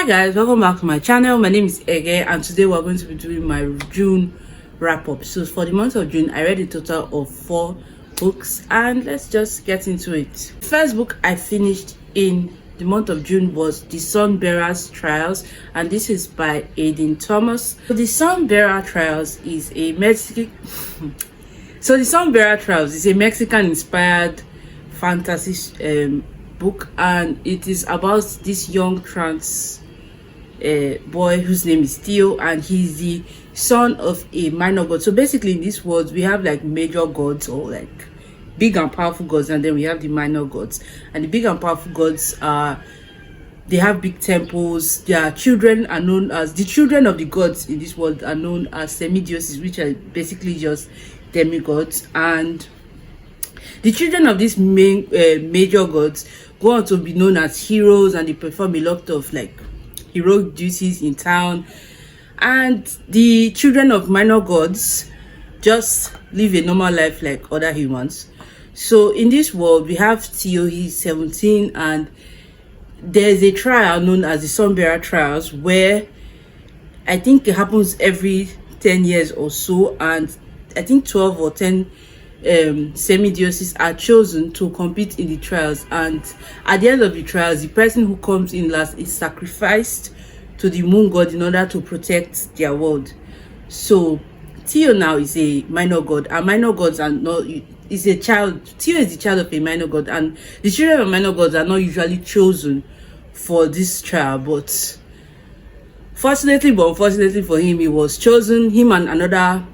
guys, welcome back to my channel. My name is Ege and today we're going to be doing my June wrap-up. So for the month of June, I read a total of 4 books and let's just get into it. The first book I finished in the month of June was The Sunbearer's Trials, and this is by Aiden Thomas. So The Sunbearer Trials is a Mexican inspired fantasy book, and it is about this young trans boy whose name is Theo, and he's the son of a minor god. So basically in this world we have like major gods, or like big and powerful gods, and then we have the minor gods. And the big and powerful gods they have big temples. Their children are known as the children of the gods in this world are known as semidioses, which are basically just demigods. And the children of these major gods go on to be known as heroes, and they perform a lot of like heroic duties in town. And the children of minor gods just live a normal life like other humans. So in this world we have Theo. He's 17, and there's a trial known as the Sunbearer Trials, where I think it happens every 10 years or so, and I think 12 or 10 semidioses are chosen to compete in the trials. And at the end of the trials, the person who comes in last is sacrificed to the moon god in order to protect their world. So Theo now is a minor god, and minor gods are not, is a child. Theo is the child of a minor god, and the children of minor gods are not usually chosen for this trial, but fortunately but unfortunately for him, he was chosen. Him and another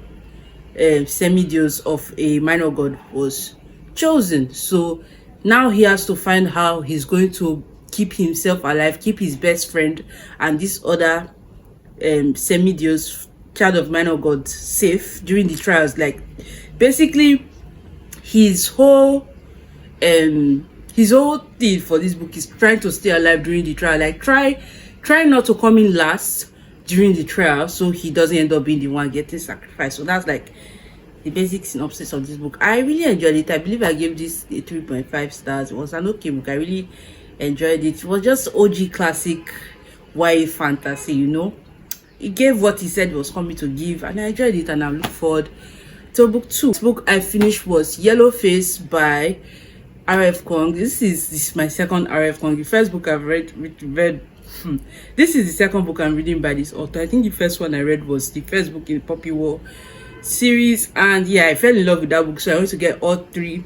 semideus of a minor god was chosen. So now he has to find how he's going to keep himself alive, keep his best friend and this other semideus, child of minor god, safe during the trials. Like basically his whole thing for this book is trying to stay alive during the trial, like try not to come in last during the trial, so he doesn't end up being the one getting sacrificed. So that's like the basic synopsis of this book. I really enjoyed it. I believe I gave this a 3.5 stars. It was an okay book. I really enjoyed it. It was just OG classic YA fantasy, you know. It gave what he said it was coming to give, and I enjoyed it, and I look forward to book 2. This book I finished was Yellow Face by R.F. Kong. This is my second R.F. Kong. The first book I've read. This is the second book I'm reading by this author. I think the first one I read was the first book in Poppy War series, and yeah, I fell in love with that book. So I want to get all 3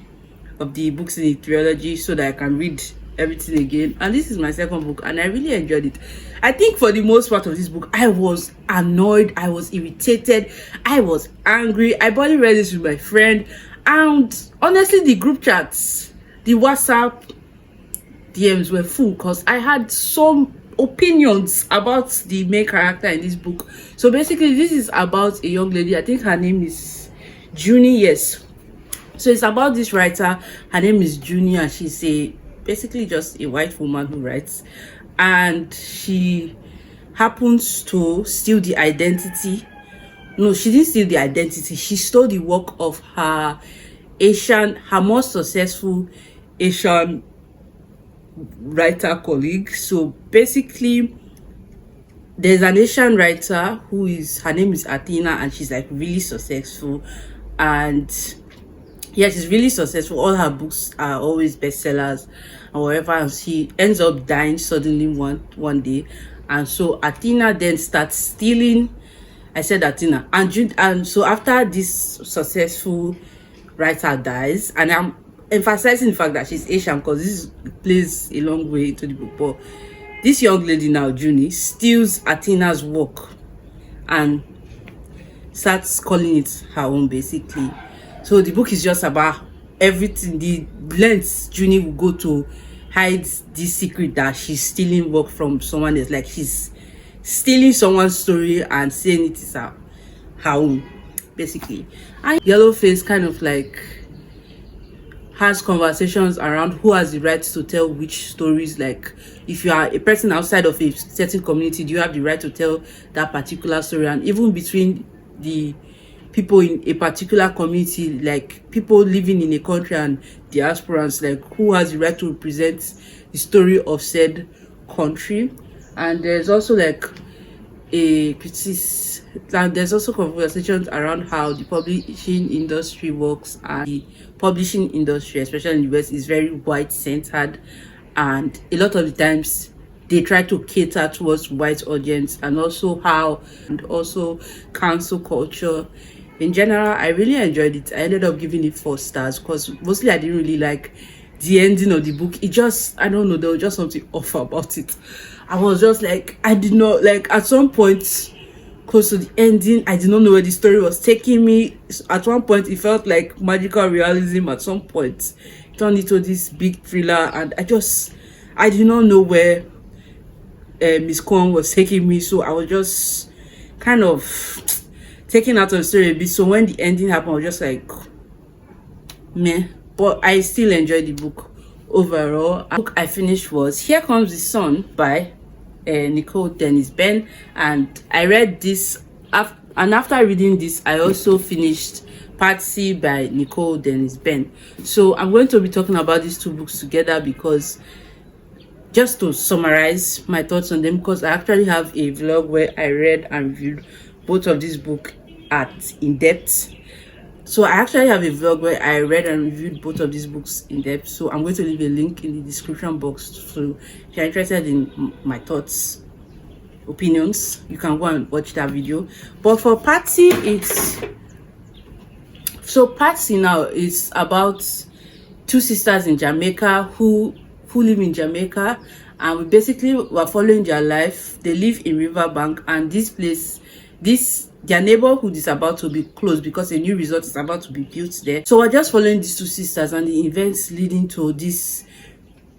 of the books in the trilogy so that I can read everything again. And this is my second book, and I really enjoyed it. I think for the most part of this book, I was annoyed, I was irritated, I was angry. I barely read this with my friend, and honestly the group chats, the WhatsApp DMs were full because I had some opinions about the main character in this book. So basically this is about a young lady. I think her name is Junie. Yes, so it's about this writer. Her name is Junie, and she's basically just a white woman who writes, and she happens to steal the identity. No, she didn't steal the identity. She stole the work of her more successful Asian writer colleague. So basically there's an Asian writer her name is Athena, and she's like really successful, and yeah, she's really successful. All her books are always bestsellers and whatever, and she ends up dying suddenly one day. And so Athena then starts stealing. I said Athena. And so after this successful writer dies, and I'm emphasizing the fact that she's Asian because this plays a long way into the book, but this young lady now, Junie, steals Athena's work and starts calling it her own, basically. So the book is just about everything, the lengths Junie will go to hide this secret that she's stealing work from someone else. Like she's stealing someone's story and saying it is her own, basically. And Yellowface kind of like has conversations around who has the right to tell which stories. Like if you are a person outside of a certain community, do you have the right to tell that particular story? And even between the people in a particular community, like people living in a country and diasporans, like who has the right to represent the story of said country. and there's also like a crisis, and there's also conversations around how the publishing industry works, and the publishing industry, especially in the US, is very white centered, and a lot of the times they try to cater towards white audience, and also how, and also cancel culture in general. I really enjoyed it. I ended up giving it 4 stars because mostly I didn't really like the ending of the book. It just, I don't know, there was just something off about it. I was just like, I did not like, at some point close to the ending, I did not know where the story was taking me. At one point it felt like magical realism. At some point it turned into this big thriller, and I did not know where Miss Kwan was taking me. So I was just kind of taken out of the story a bit. So when the ending happened, I was just like, meh. But I still enjoyed the book overall. The book I finished was Here Comes the Sun by Nicole Dennis Benn, and I read this and after reading this I also finished Part C by Nicole Dennis Benn. So I'm going to be talking about these 2 books together, because just to summarize my thoughts on them, because I actually have a vlog where I read and reviewed both of these books in depth. So I actually have a vlog where I read and reviewed both of these books in depth. So I'm going to leave a link in the description box. So if you're interested in my thoughts, opinions, you can go and watch that video. But for Part C, Part C now is about 2 sisters in Jamaica who live in Jamaica, and we basically were following their life. They live in Riverbank, and their neighborhood is about to be closed because a new resort is about to be built there. So we're just following these 2 sisters and the events leading to this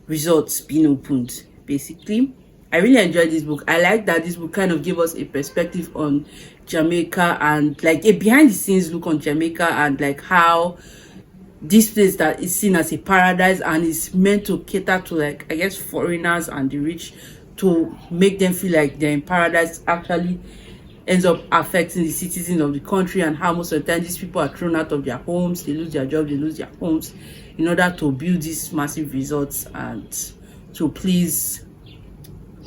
resort being opened. Basically, I really enjoyed this book. I like that this book kind of gave us a perspective on Jamaica, and like a behind the scenes look on Jamaica, and like how this place that is seen as a paradise and is meant to cater to, like, I guess, foreigners and the rich, to make them feel like they're in paradise, actually ends up affecting the citizens of the country, and how most of the time these people are thrown out of their homes, they lose their jobs, they lose their homes in order to build these massive resorts and to please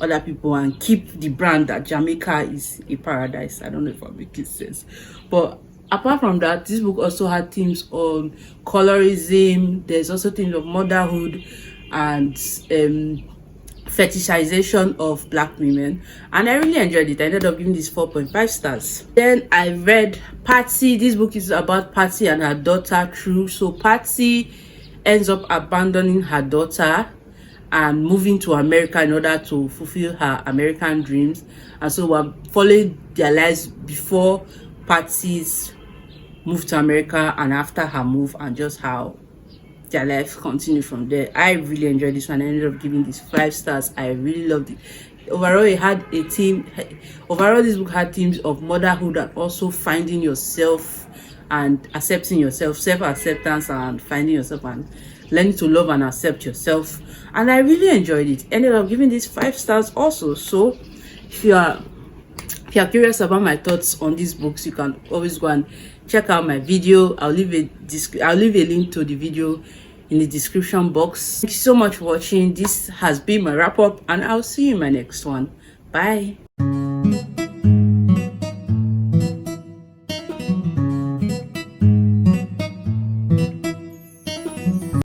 other people and keep the brand that Jamaica is a paradise. I don't know if I'm making sense, but apart from that, this book also had themes on colorism. There's also themes of motherhood and fetishization of Black women, and I really enjoyed it. I ended up giving this 4.5 stars. Then I read Patsy. This book is about Patsy and her daughter True. So Patsy ends up abandoning her daughter and moving to America in order to fulfill her American dreams, and so we're following their lives before Patsy's move to America and after her move, and just how their life continued from there. I really enjoyed this one. I ended up giving this 5 stars. I really loved it. Overall, it had a theme. Overall, this book had themes of motherhood and also finding yourself and accepting yourself, self-acceptance and finding yourself and learning to love and accept yourself. And I really enjoyed it. Ended up giving this 5 stars also. So if you are curious about my thoughts on these books, you can always go and check out my video. I'll leave a link to the video in the description box. Thank you so much for watching. This has been my wrap up, and I'll see you in my next one. Bye.